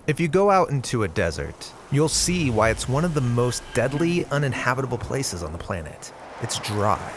If you go out into a desert, you'll see why it's one of the most deadly, uninhabitable places on the planet. It's dry,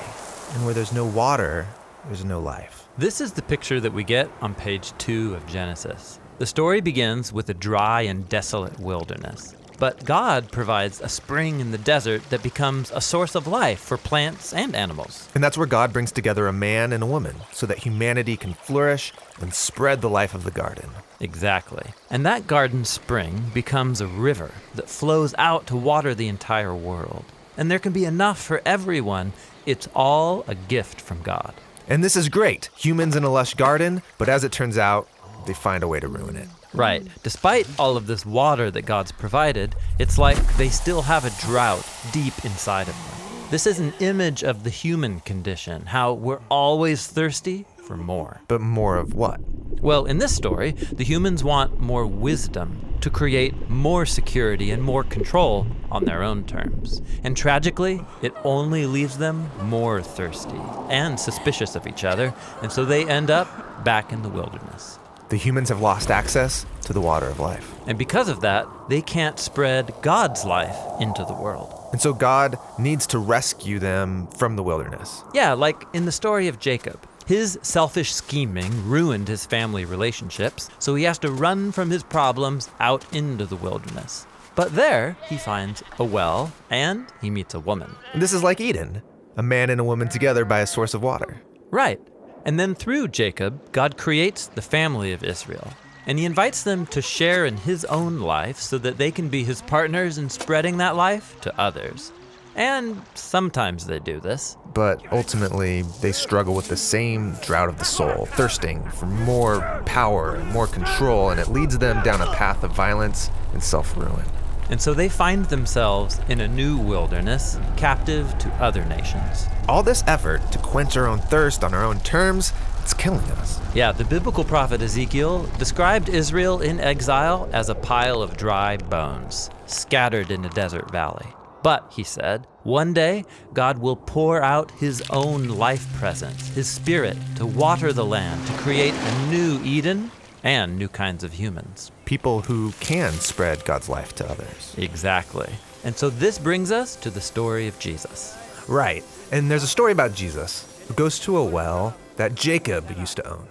and where there's no water, there's no life. This is the picture that we get on page 2 of Genesis. The story begins with a dry and desolate wilderness. But God provides a spring in the desert that becomes a source of life for plants and animals. And that's where God brings together a man and a woman so that humanity can flourish and spread the life of the garden. Exactly. And that garden spring becomes a river that flows out to water the entire world. And there can be enough for everyone. It's all a gift from God. And this is great. Humans in a lush garden, but as it turns out, they find a way to ruin it. Right. Despite all of this water that God's provided, it's like they still have a drought deep inside of them. This is an image of the human condition, how we're always thirsty for more. But more of what? Well, in this story, the humans want more wisdom to create more security and more control on their own terms. And tragically, it only leaves them more thirsty and suspicious of each other, and so they end up back in the wilderness. The humans have lost access to the water of life. And because of that, they can't spread God's life into the world. And so God needs to rescue them from the wilderness. Yeah, like in the story of Jacob. His selfish scheming ruined his family relationships, so he has to run from his problems out into the wilderness. But there, he finds a well, and he meets a woman. And this is like Eden, a man and a woman together by a source of water. Right. And then through Jacob, God creates the family of Israel. And he invites them to share in his own life so that they can be his partners in spreading that life to others. And sometimes they do this. But ultimately, they struggle with the same drought of the soul, thirsting for more power and more control, and it leads them down a path of violence and self-ruin. And so they find themselves in a new wilderness, captive to other nations. All this effort to quench our own thirst on our own terms, it's killing us. Yeah, the biblical prophet Ezekiel described Israel in exile as a pile of dry bones, scattered in a desert valley. But, he said, one day God will pour out his own life presence, his spirit, to water the land, to create a new Eden and new kinds of humans. People who can spread God's life to others. Exactly. And so this brings us to the story of Jesus. Right. And there's a story about Jesus who goes to a well that Jacob used to own.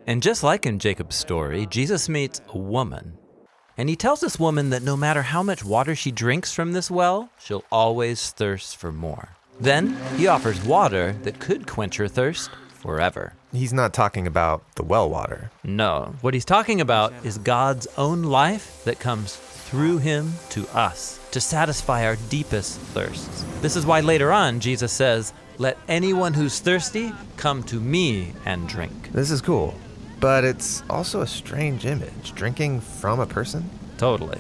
And just like in Jacob's story, Jesus meets a woman. And he tells this woman that no matter how much water she drinks from this well, she'll always thirst for more. Then he offers water that could quench her thirst forever. He's not talking about the well water. No, what he's talking about is God's own life that comes through him to us to satisfy our deepest thirsts. This is why later on Jesus says, "Let anyone who's thirsty come to me and drink." This is cool, but it's also a strange image, drinking from a person. Totally.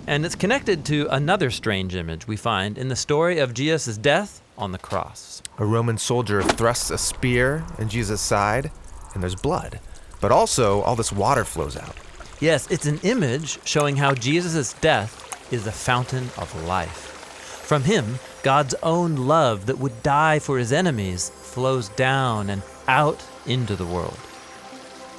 And it's connected to another strange image we find in the story of Jesus' death on the cross. A Roman soldier thrusts a spear in Jesus' side, and there's blood. But also, all this water flows out. Yes, it's an image showing how Jesus' death is a fountain of life. From him, God's own love that would die for his enemies flows down and out into the world.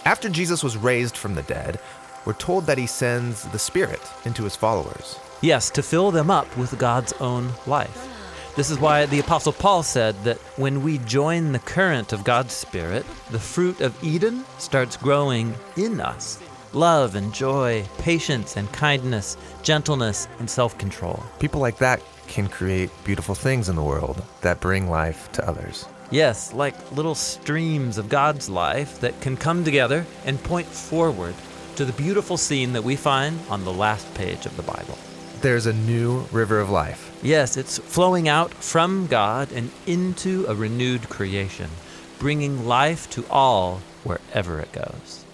After Jesus was raised from the dead, we're told that he sends the Spirit into his followers. Yes, to fill them up with God's own life. This is why the Apostle Paul said that when we join the current of God's Spirit, the fruit of Eden starts growing in us. Love and joy, patience and kindness, gentleness and self-control. People like that can create beautiful things in the world that bring life to others. Yes, like little streams of God's life that can come together and point forward to the beautiful scene that we find on the last page of the Bible. There's a new river of life. Yes, it's flowing out from God and into a renewed creation, bringing life to all wherever it goes.